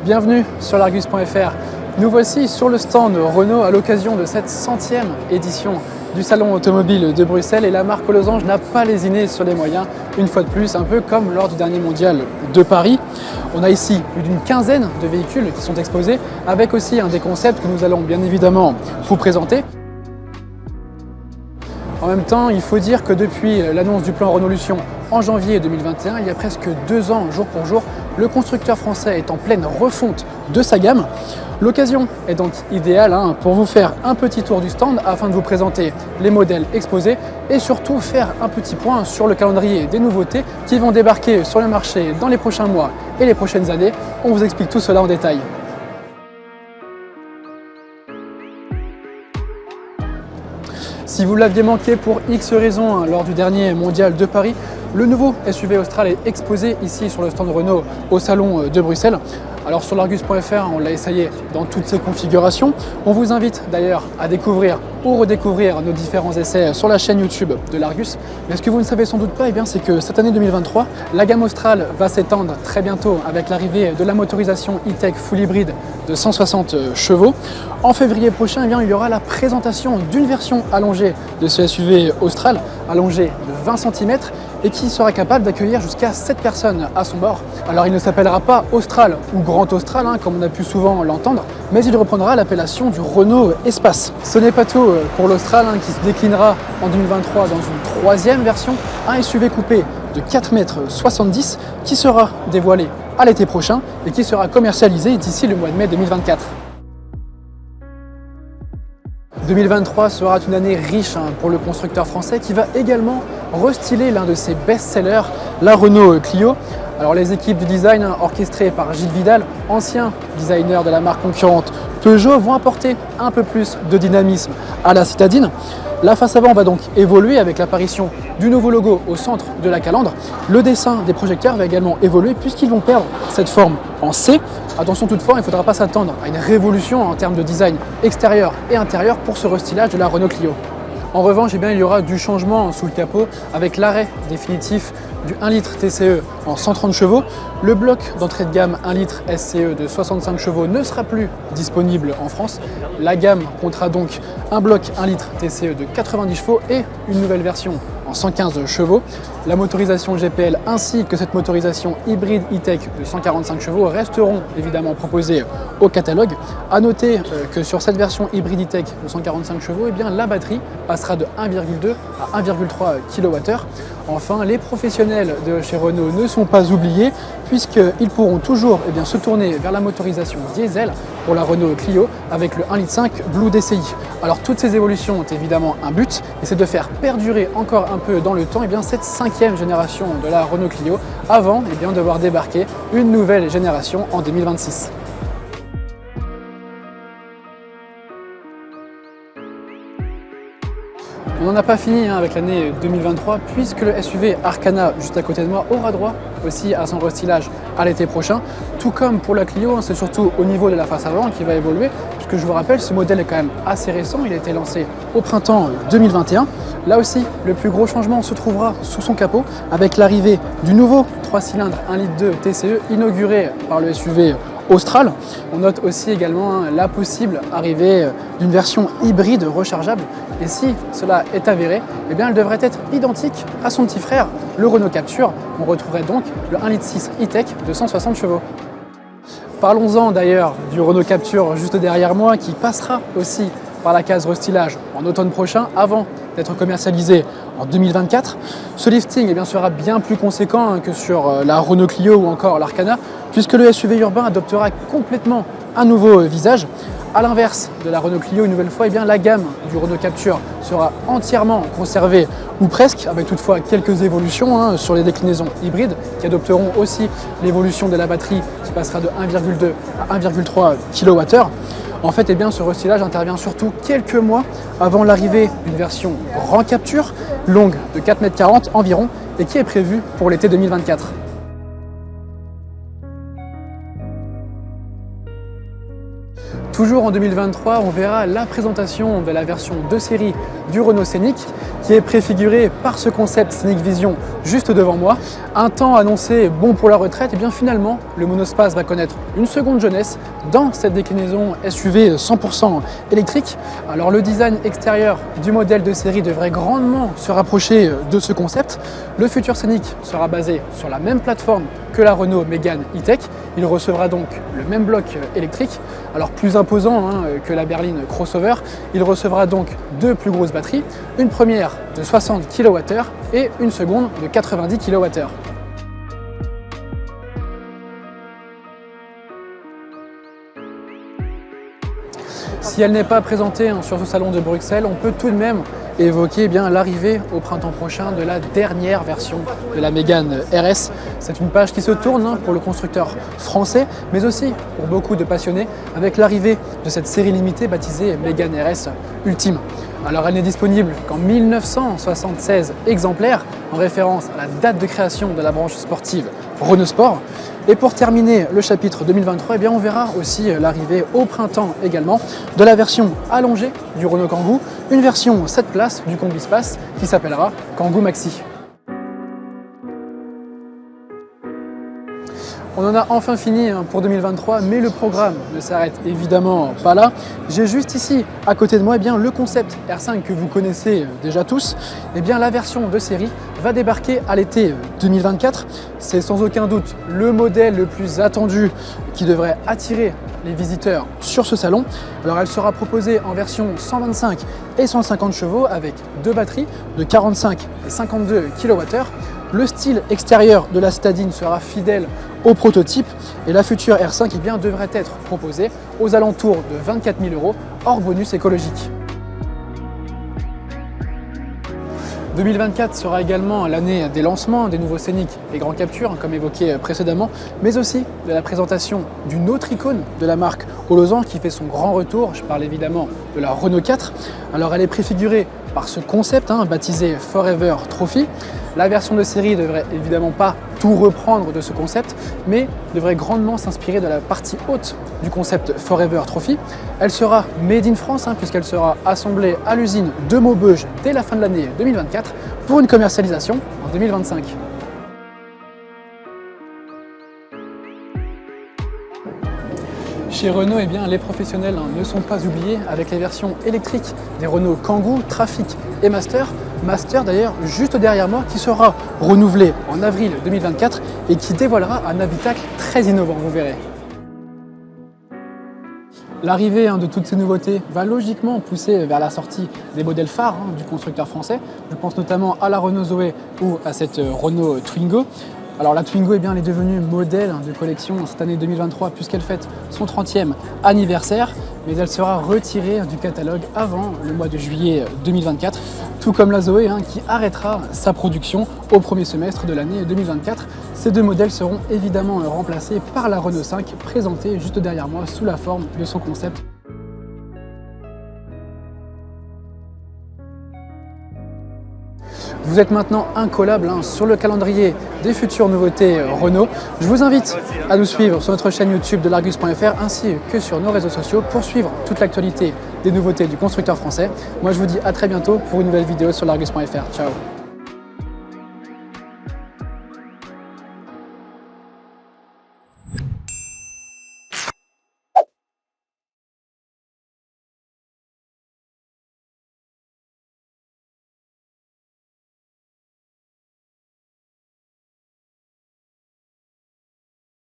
Bienvenue sur l'Argus.fr. Nous voici sur le stand Renault à l'occasion de cette 100e édition du Salon automobile de Bruxelles et la marque Losange n'a pas lésiné sur les moyens, une fois de plus, un peu comme lors du dernier mondial de Paris. On a ici plus d'une quinzaine de véhicules qui sont exposés, avec aussi un des concepts que nous allons bien évidemment vous présenter. En même temps, il faut dire que depuis l'annonce du plan Renaulution en janvier 2021, il y a presque 2 ans, jour pour jour, le constructeur français est en pleine refonte de sa gamme. L'occasion est donc idéale pour vous faire un petit tour du stand afin de vous présenter les modèles exposés et surtout faire un petit point sur le calendrier des nouveautés qui vont débarquer sur le marché dans les prochains mois et les prochaines années. On vous explique tout cela en détail. Si vous l'aviez manqué pour X raisons lors du dernier mondial de Paris, le nouveau SUV Austral est exposé ici sur le stand Renault au salon de Bruxelles. Alors sur l'Argus.fr, on l'a essayé dans toutes ses configurations. On vous invite d'ailleurs à découvrir ou redécouvrir nos différents essais sur la chaîne YouTube de l'Argus. Mais ce que vous ne savez sans doute pas, c'est que cette année 2023, la gamme Austral va s'étendre très bientôt avec l'arrivée de la motorisation e-tech full hybride de 160 chevaux. En février prochain, il y aura la présentation d'une version allongée de ce SUV Austral, allongée de 20 cm et qui sera capable d'accueillir jusqu'à 7 personnes à son bord. Alors il ne s'appellera pas Austral ou Grand Austral, comme on a pu souvent l'entendre, mais il reprendra l'appellation du Renault Espace. Ce n'est pas tout pour l'Austral qui se déclinera en 2023 dans une troisième version, un SUV coupé de 4,70 m qui sera dévoilé à l'été prochain et qui sera commercialisé d'ici le mois de mai 2024. 2023 sera une année riche pour le constructeur français qui va également restyler l'un de ses best-sellers, la Renault Clio. Alors les équipes du design orchestrées par Gilles Vidal, ancien designer de la marque concurrente Peugeot, vont apporter un peu plus de dynamisme à la citadine. La face avant va donc évoluer avec l'apparition du nouveau logo au centre de la calandre. Le dessin des projecteurs va également évoluer puisqu'ils vont perdre cette forme en C. Attention toutefois, il ne faudra pas s'attendre à une révolution en termes de design extérieur et intérieur pour ce restylage de la Renault Clio. En revanche, il y aura du changement sous le capot avec l'arrêt définitif du 1 litre TCE en 130 chevaux. Le bloc d'entrée de gamme 1 litre SCE de 65 chevaux ne sera plus disponible en France. La gamme comptera donc un bloc 1 litre TCE de 90 chevaux et une nouvelle version en 115 chevaux. La motorisation GPL ainsi que cette motorisation hybride e-tech de 145 chevaux resteront évidemment proposées au catalogue. A noter que sur cette version hybride e-tech de 145 chevaux, la batterie passera de 1,2 à 1,3 kWh. Enfin, les professionnels de chez Renault ne sont pas oubliés puisqu'ils pourront toujours se tourner vers la motorisation diesel pour la Renault Clio avec le 1,5 litre Blue DCI. Alors toutes ces évolutions ont évidemment un but et c'est de faire perdurer encore un peu dans le temps cette 5e génération de la Renault Clio avant de voir débarquer une nouvelle génération en 2026. On n'en a pas fini avec l'année 2023 puisque le SUV Arkana juste à côté de moi aura droit aussi à son restylage à l'été prochain. Tout comme pour la Clio, c'est surtout au niveau de la face avant qui va évoluer puisque je vous rappelle, ce modèle est quand même assez récent, il a été lancé au printemps 2021. Là aussi, le plus gros changement se trouvera sous son capot avec l'arrivée du nouveau 3 cylindres 1,2 litre TCE inauguré par le SUV Austral. On note aussi également la possible arrivée d'une version hybride rechargeable et si cela est avéré, elle devrait être identique à son petit frère, le Renault Captur. On retrouverait donc le 1,6 litre e-tech de 160 chevaux. Parlons-en d'ailleurs du Renault Captur juste derrière moi qui passera aussi par la case restylage en automne prochain avant d'être commercialisé en 2024. Ce lifting sera bien plus conséquent que sur la Renault Clio ou encore l'Arkana puisque le SUV urbain adoptera complètement un nouveau visage. A l'inverse de la Renault Clio, une nouvelle fois, la gamme du Renault Captur sera entièrement conservée ou presque, avec toutefois quelques évolutions sur les déclinaisons hybrides qui adopteront aussi l'évolution de la batterie qui passera de 1,2 à 1,3 kWh. En fait, ce restylage intervient surtout quelques mois avant l'arrivée d'une version Grand Captur, longue de 4,40 m environ, et qui est prévue pour l'été 2024. Toujours en 2023, on verra la présentation de la version de série du Renault Scénic qui est préfigurée par ce concept Scénic Vision juste devant moi. Un temps annoncé bon pour la retraite, et bien finalement le monospace va connaître une seconde jeunesse dans cette déclinaison SUV 100% électrique. Alors le design extérieur du modèle de série devrait grandement se rapprocher de ce concept. Le futur Scénic sera basé sur la même plateforme que la Renault Mégane E-Tech. Il recevra donc le même bloc électrique, alors plus imposant que la berline crossover. Il recevra donc deux plus grosses batteries, une première de 60 kWh et une seconde de 90 kWh. Si elle n'est pas présentée sur ce salon de Bruxelles, on peut tout de même évoquer l'arrivée au printemps prochain de la dernière version de la Mégane RS. C'est une page qui se tourne pour le constructeur français, mais aussi pour beaucoup de passionnés, avec l'arrivée de cette série limitée baptisée Mégane RS Ultime. Alors elle n'est disponible qu'en 1976 exemplaires, en référence à la date de création de la branche sportive Renault Sport. Et pour terminer le chapitre 2023, on verra aussi l'arrivée au printemps également de la version allongée du Renault Kangoo, une version 7 places du Combi Space qui s'appellera Kangoo Maxi. On en a enfin fini pour 2023, mais le programme ne s'arrête évidemment pas là. J'ai juste ici, à côté de moi, le concept R5 que vous connaissez déjà tous. La version de série va débarquer à l'été 2024. C'est sans aucun doute le modèle le plus attendu qui devrait attirer les visiteurs sur ce salon. Alors elle sera proposée en version 125 et 150 chevaux avec deux batteries de 45 et 52 kWh. Le style extérieur de la citadine sera fidèle au prototype et la future R5 devrait être proposée aux alentours de 24 000 € hors bonus écologique. 2024 sera également l'année des lancements des nouveaux Scénic et Grand Capture, comme évoqué précédemment, mais aussi de la présentation d'une autre icône de la marque aux losanges qui fait son grand retour. Je parle évidemment de la Renault 4. Alors elle est préfigurée par ce concept baptisé Forever Trophy. La version de série ne devrait évidemment pas tout reprendre de ce concept, mais devrait grandement s'inspirer de la partie haute du concept Forever Trophy. Elle sera made in France, puisqu'elle sera assemblée à l'usine de Maubeuge dès la fin de l'année 2024 pour une commercialisation en 2025. Chez Renault, les professionnels ne sont pas oubliés avec les versions électriques des Renault Kangoo, Trafic et Master. Master d'ailleurs juste derrière moi qui sera renouvelé en avril 2024 et qui dévoilera un habitacle très innovant, vous verrez. L'arrivée de toutes ces nouveautés va logiquement pousser vers la sortie des modèles phares du constructeur français. Je pense notamment à la Renault Zoé ou à cette Renault Twingo. Alors la Twingo elle est devenue modèle de collection cette année 2023 puisqu'elle fête son 30e anniversaire, mais elle sera retirée du catalogue avant le mois de juillet 2024, tout comme la Zoé qui arrêtera sa production au premier semestre de l'année 2024. Ces deux modèles seront évidemment remplacés par la Renault 5 présentée juste derrière moi sous la forme de son concept. Vous êtes maintenant incollable sur le calendrier des futures nouveautés Renault. Je vous invite à nous suivre sur notre chaîne YouTube de l'Argus.fr ainsi que sur nos réseaux sociaux pour suivre toute l'actualité des nouveautés du constructeur français. Moi je vous dis à très bientôt pour une nouvelle vidéo sur l'Argus.fr. Ciao.